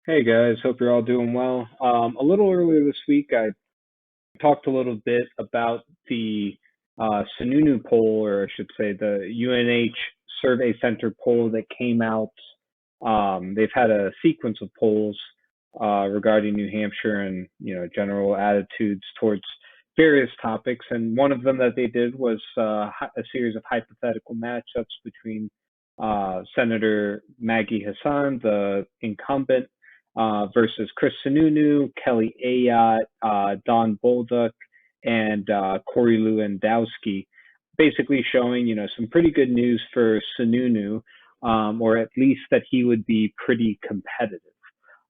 Hey guys, hope you're all doing well. A little earlier this week, I talked a little bit about the Sununu poll, or I should say the UNH Survey Center poll that came out. They've had a sequence of polls regarding New Hampshire and general attitudes towards various topics, and one of them that they did was a series of hypothetical matchups between Senator Maggie Hassan, the incumbent, versus Chris Sununu, Kelly Ayotte, Don Bolduc, and Corey Lewandowski, basically showing some pretty good news for Sununu, or at least that he would be pretty competitive.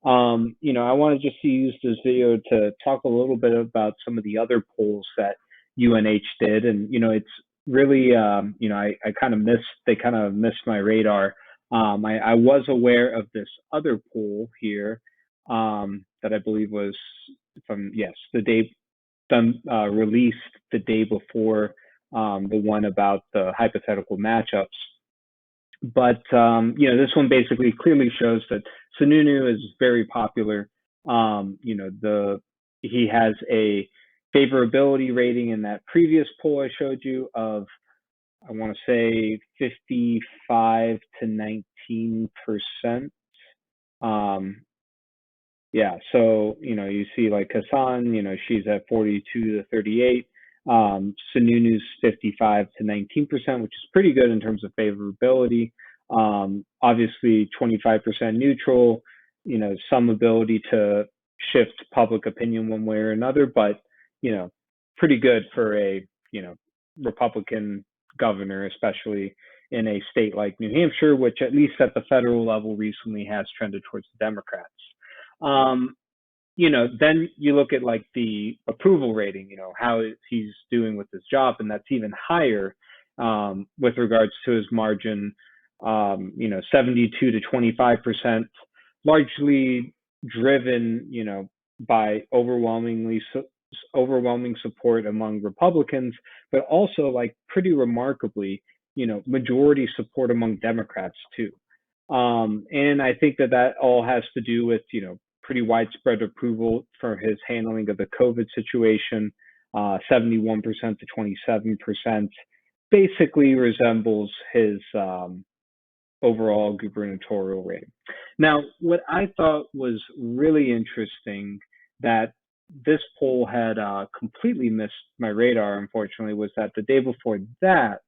I want to just use this video to talk a little bit about some of the other polls that UNH did, and it's really, I kind of missed, they kind of missed my radar. I was aware of this other poll here that I believe was yes, the day done released the day before the one about the hypothetical matchups. But this one basically clearly shows that Sununu is very popular. He has a favorability rating in that previous poll I showed you of, I want to say, 55 to 19%. Yeah, so you see like Hassan, she's at 42 to 38. Sununu's 55 to 19%, which is pretty good in terms of favorability. Obviously 25% neutral, some ability to shift public opinion one way or another, but pretty good for a Republican governor, especially in a state like New Hampshire, which at least at the federal level recently has trended towards the Democrats. Then you look at like the approval rating, how he's doing with his job, and that's even higher with regards to his margin, 72 to 25%, largely driven, by overwhelming support among Republicans, but also like pretty remarkably, majority support among Democrats too. And I think that all has to do with, pretty widespread approval for his handling of the COVID situation. 71% to 27% basically resembles his overall gubernatorial rating. Now, what I thought was really interesting that this poll had completely missed my radar, unfortunately, was that the day before that,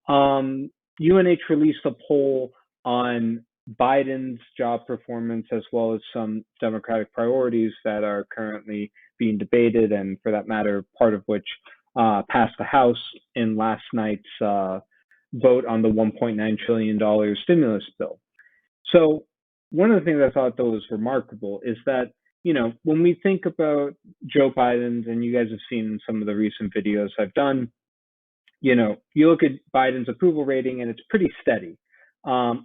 UNH released a poll on Biden's job performance, as well as some Democratic priorities that are currently being debated, and for that matter, part of which passed the House in last night's vote on the $1.9 trillion stimulus bill. So one of the things I thought that was remarkable is that, when we think about Joe Biden's, and you guys have seen some of the recent videos I've done, you look at Biden's approval rating and it's pretty steady.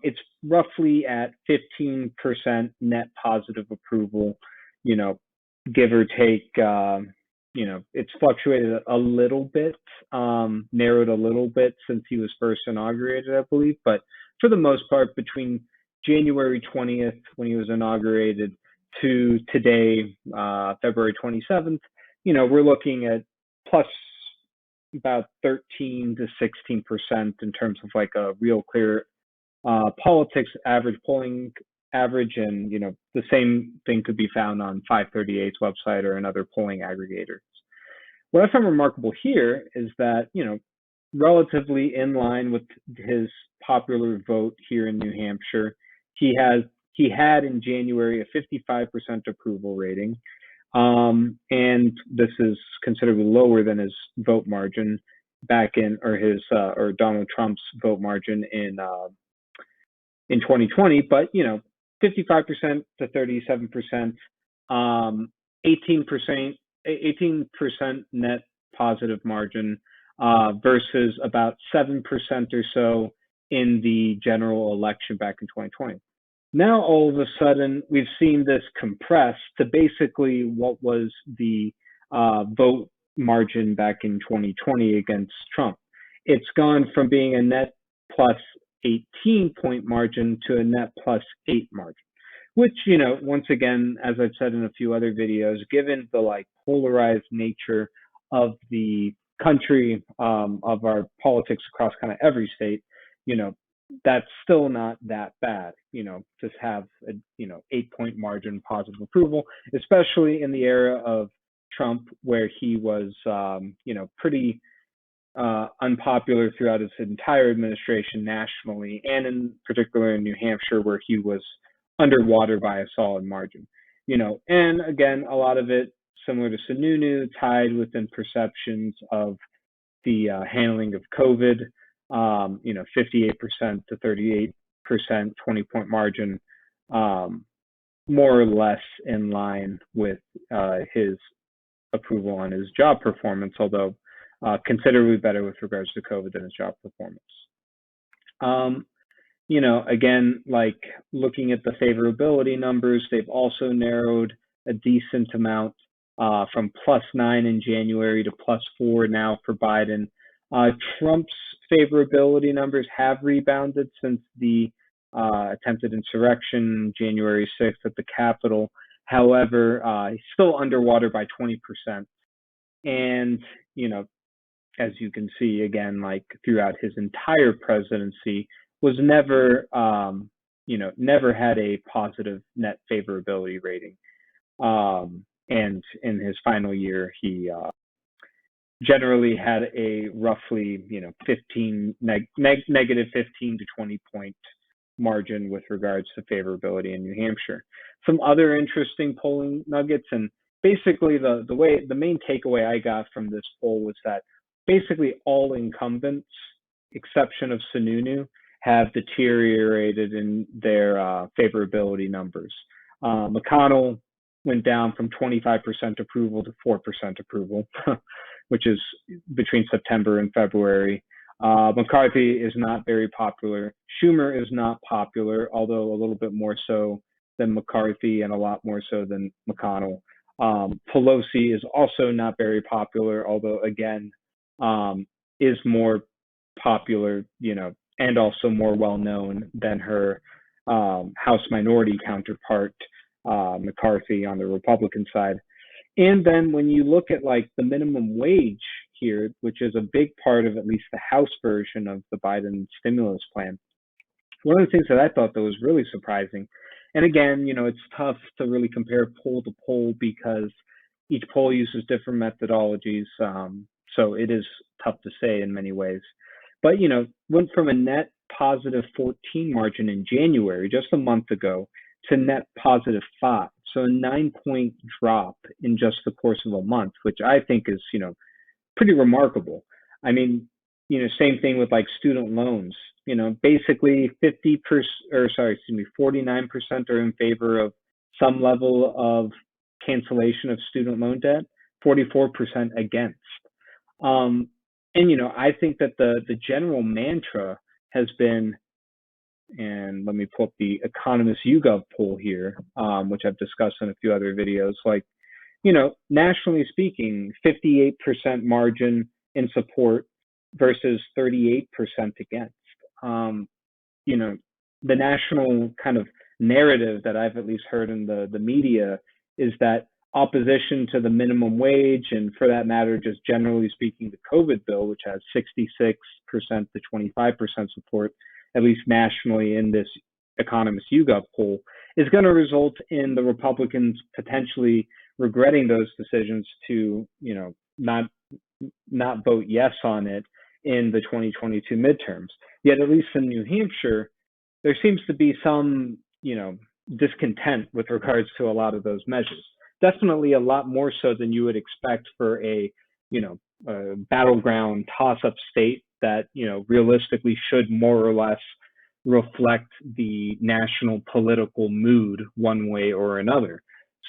It's roughly at 15% net positive approval, give or take. It's fluctuated a little bit, narrowed a little bit since he was first inaugurated, I believe. But for the most part, between January 20th, when he was inaugurated, to today, February 27th, we're looking at plus about 13 to 16% in terms of like a real clear politics average polling average, and the same thing could be found on 538's website or another polling aggregators. What I found remarkable here is that relatively in line with his popular vote here in New Hampshire, he had in January a 55% approval rating, and this is considerably lower than his vote margin back in, or Donald Trump's vote margin in 2020, but 55% to 37%, 18% net positive margin versus about 7% or so in the general election back in 2020. Now, all of a sudden, we've seen this compress to basically what was the vote margin back in 2020 against Trump. It's gone from being a net plus 18-point margin to a net plus 8 margin, which, once again, as I've said in a few other videos, given the like polarized nature of the country, of our politics across kind of every state, you know, that's still not that bad, to have a, 8-point margin positive approval, especially in the era of Trump, where he was, pretty unpopular throughout his entire administration nationally, and in particular in New Hampshire, where he was underwater by a solid margin. And again, a lot of it similar to Sununu, tied within perceptions of the handling of COVID. 58% to 38%, 20-point margin, more or less in line with his approval on his job performance, although considerably better with regards to COVID than his job performance. Again, like looking at the favorability numbers, they've also narrowed a decent amount from +9 in January to +4 now for Biden. Trump's favorability numbers have rebounded since the attempted insurrection January 6th at the Capitol. However, he's still underwater by 20%. And, as you can see, again, like throughout his entire presidency, was never, never had a positive net favorability rating. And in his final year, he generally had a roughly, negative 15 to 20 point margin with regards to favorability in New Hampshire. Some other interesting polling nuggets, and basically the main takeaway I got from this poll was that basically all incumbents, exception of Sununu, have deteriorated in their favorability numbers. McConnell went down from 25% approval to 4% approval, which is between September and February. McCarthy is not very popular. Schumer is not popular, although a little bit more so than McCarthy and a lot more so than McConnell. Pelosi is also not very popular, although again, is more popular, and also more well-known than her House minority counterpart, McCarthy, on the Republican side. And then when you look at like the minimum wage here, which is a big part of at least the House version of the Biden stimulus plan, one of the things that I thought that was really surprising, and again, it's tough to really compare poll to poll because each poll uses different methodologies, so it is tough to say in many ways. But, went from a net positive 14 margin in January, just a month ago, to net positive 5. So a 9-point drop in just the course of a month, which I think is, pretty remarkable. I mean, same thing with like student loans. Basically 49% are in favor of some level of cancellation of student loan debt, 44% against. And I think that the general mantra has been, and let me pull up the Economist YouGov poll here, which I've discussed in a few other videos, like, nationally speaking, 58% margin in support versus 38% against. The national kind of narrative that I've at least heard in the media is that opposition to the minimum wage, and for that matter, just generally speaking, the COVID bill, which has 66% to 25% support, at least nationally in this Economist YouGov poll, is going to result in the Republicans potentially regretting those decisions to, not vote yes on it in the 2022 midterms. Yet, at least in New Hampshire, there seems to be some, discontent with regards to a lot of those measures. Definitely a lot more so than you would expect for a battleground toss-up state that, realistically should more or less reflect the national political mood one way or another.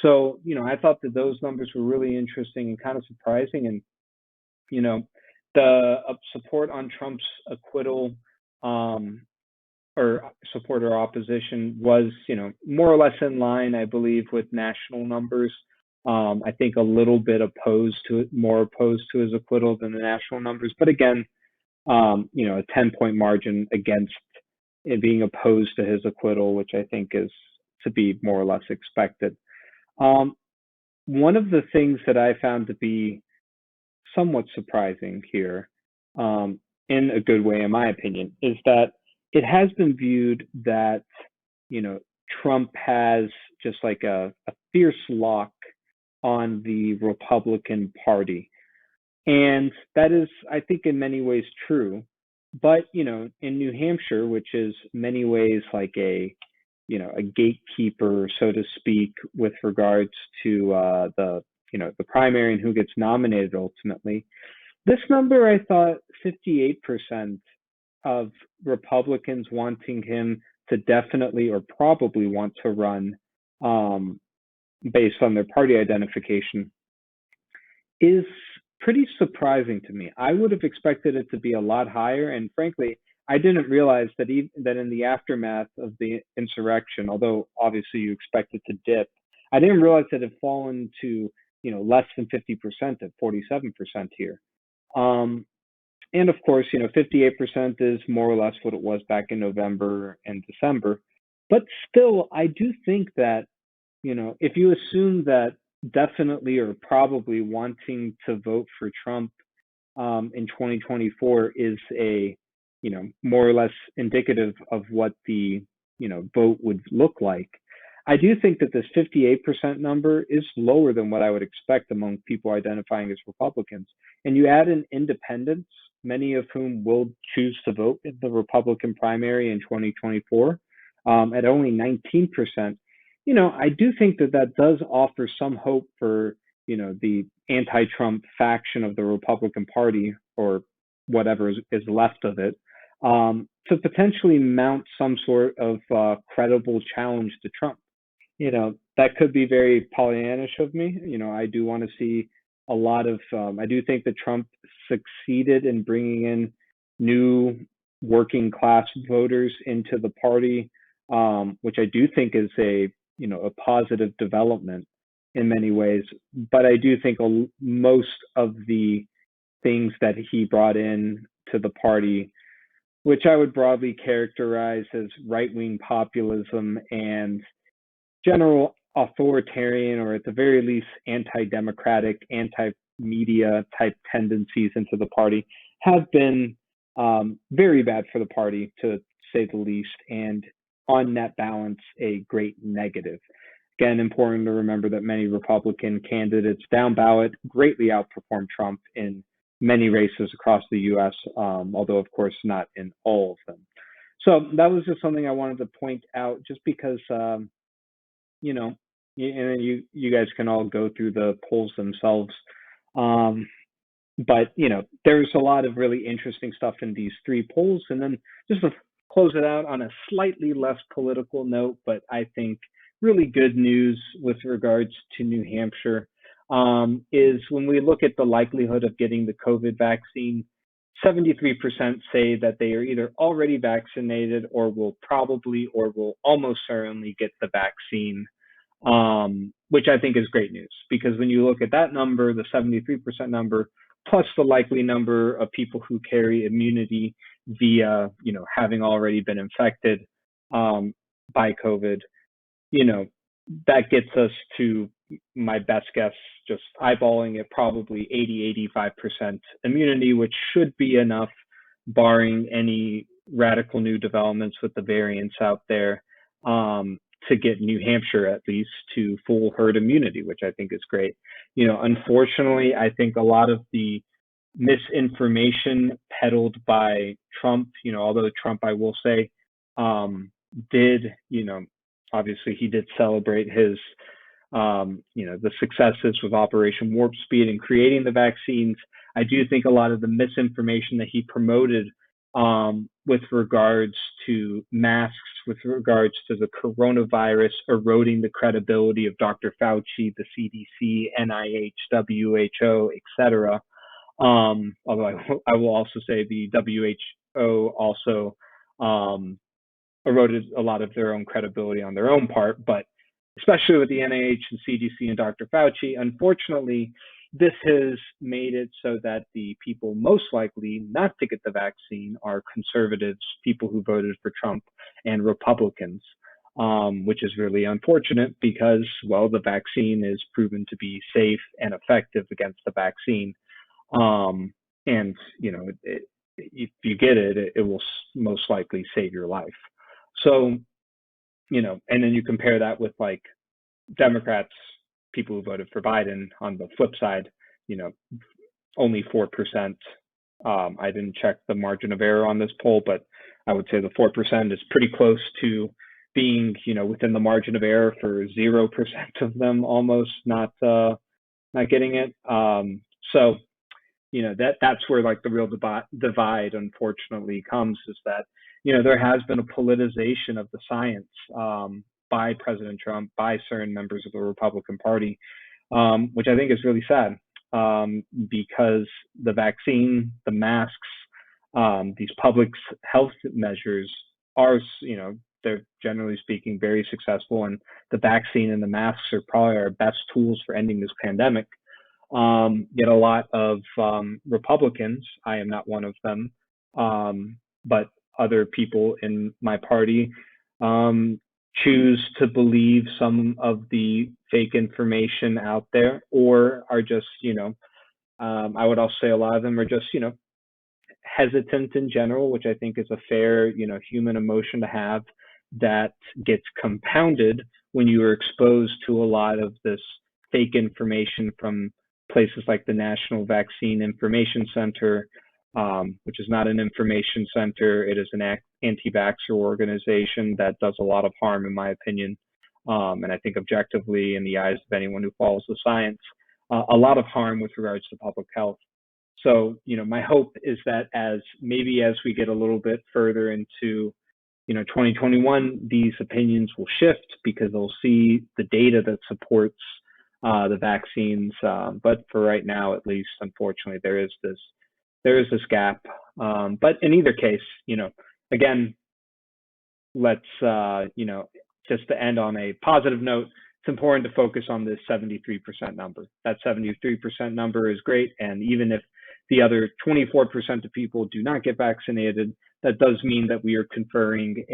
So, I thought that those numbers were really interesting and kind of surprising. And, the support on Trump's acquittal, or support or opposition was, more or less in line, I believe, with national numbers. I think a little bit more opposed to his acquittal than the national numbers. But again, a 10-point margin against it being opposed to his acquittal, which I think is to be more or less expected. Um, One of the things that I found to be somewhat surprising here, in a good way, in my opinion, is that it has been viewed that, you know, Trump has just like a fierce lock on the Republican Party. And that is, I think, in many ways true. But, in New Hampshire, which is many ways like a gatekeeper, so to speak, with regards to the primary and who gets nominated ultimately, this number, I thought 58% of Republicans wanting him to definitely or probably want to run, um, based on their party identification, is pretty surprising to me. I would have expected it to be a lot higher, and frankly, I didn't realize that in the aftermath of the insurrection, although obviously you expect it to dip, I didn't realize it had fallen to less than 50% at 47% here. Um, and of course, 58% is more or less what it was back in November and December. But still, I do think that, if you assume that definitely or probably wanting to vote for Trump, in 2024 is more or less indicative of what the, vote would look like. I do think that this 58% number is lower than what I would expect among people identifying as Republicans. And you add in independents, many of whom will choose to vote in the Republican primary in 2024, at only 19%. I do think that that does offer some hope for, the anti-Trump faction of the Republican Party, or whatever is left of it, to potentially mount some sort of credible challenge to Trump. That could be very Pollyannish of me. I do want to see a lot of, I do think that Trump succeeded in bringing in new working class voters into the party, which I do think is a positive development in many ways. But I do think most of the things that he brought in to the party, which I would broadly characterize as right wing populism and general authoritarian, or at the very least anti-democratic, anti-media type tendencies into the party, have been very bad for the party, to say the least, and on net balance, a great negative. Again, important to remember that many Republican candidates down ballot greatly outperformed Trump in many races across the U.S., although, of course, not in all of them. So that was just something I wanted to point out, just because you know, and then you guys can all go through the polls themselves. Um, but there's a lot of really interesting stuff in these three polls. And then just to close it out on a slightly less political note, but I think really good news with regards to New Hampshire, is when we look at the likelihood of getting the COVID vaccine, 73% say that they are either already vaccinated or will probably or will almost certainly get the vaccine, which I think is great news, because when you look at that number, the 73% number, plus the likely number of people who carry immunity via, having already been infected, by COVID, that gets us to, my best guess, just eyeballing it, probably 80-85% immunity, which should be enough, barring any radical new developments with the variants out there, to get New Hampshire at least to full herd immunity, which I think is great. Unfortunately, I think a lot of the misinformation peddled by Trump, although Trump, I will say, did, obviously he did celebrate his, the successes with Operation Warp Speed in creating the vaccines. I do think a lot of the misinformation that he promoted, with regards to masks, with regards to the coronavirus, eroding the credibility of Dr. Fauci, the CDC, NIH, WHO, etc. Although I will also say the WHO also, eroded a lot of their own credibility on their own part, but especially with the NIH and CDC and Dr. Fauci, unfortunately, this has made it so that the people most likely not to get the vaccine are conservatives, people who voted for Trump, and Republicans. which is really unfortunate because, well, the vaccine is proven to be safe and effective against the vaccine. And, if you get it, it will most likely save your life. So, and then you compare that with like Democrats, people who voted for Biden on the flip side, only 4%. I didn't check the margin of error on this poll, but I would say the 4% is pretty close to being, within the margin of error for 0% of them almost not getting it. So, that's where like the real divide unfortunately comes, is that, there has been a politicization of the science by President Trump, by certain members of the Republican Party, which I think is really sad, because the vaccine, the masks, these public health measures are, they're generally speaking very successful, and the vaccine and the masks are probably our best tools for ending this pandemic. Yet a lot of Republicans, I am not one of them, but other people in my party choose to believe some of the fake information out there, or are just, I would also say a lot of them are just, hesitant in general, which I think is a fair, human emotion to have, that gets compounded when you are exposed to a lot of this fake information from places like the National Vaccine Information Center, which is not an information center. It is an anti-vaxxer organization that does a lot of harm, in my opinion. And I think objectively, in the eyes of anyone who follows the science, a lot of harm with regards to public health. So, my hope is that as we get a little bit further into, 2021, these opinions will shift because they'll see the data that supports the vaccines. But for right now, at least, unfortunately, there is this gap. But in either case, again, let's, just to end on a positive note, it's important to focus on this 73% number. That 73% number is great. And even if the other 24% of people do not get vaccinated, that does mean that we are conferring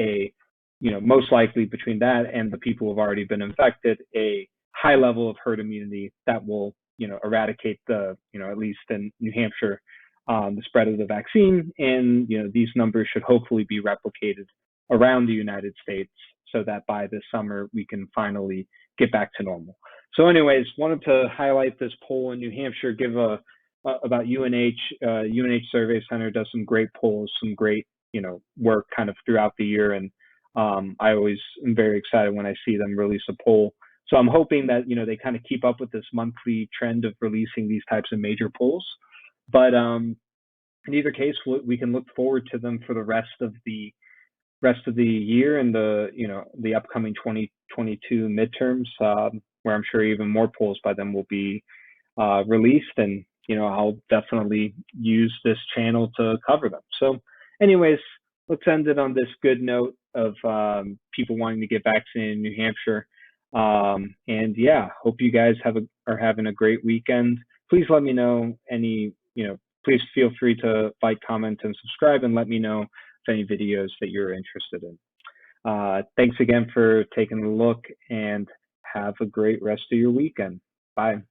most likely between that and the people who have already been infected, a high level of herd immunity that will, eradicate the, at least in New Hampshire, the spread of the vaccine. And, these numbers should hopefully be replicated around the United States so that by this summer, we can finally get back to normal. So anyways, wanted to highlight this poll in New Hampshire, give about UNH. UNH Survey Center does some great polls, some great, work kind of throughout the year. And I always am very excited when I see them release a poll. So I'm hoping that, they kind of keep up with this monthly trend of releasing these types of major polls. But in either case, we can look forward to them for the rest of the year and the upcoming 2022 midterms, where I'm sure even more polls by then will be released. And, I'll definitely use this channel to cover them. So anyways, let's end it on this good note of people wanting to get vaccinated in New Hampshire. And yeah, hope you guys are having a great weekend. Please let me know please feel free to like, comment, and subscribe, and let me know if any videos that you're interested in. Thanks again for taking a look, and have a great rest of your weekend. Bye.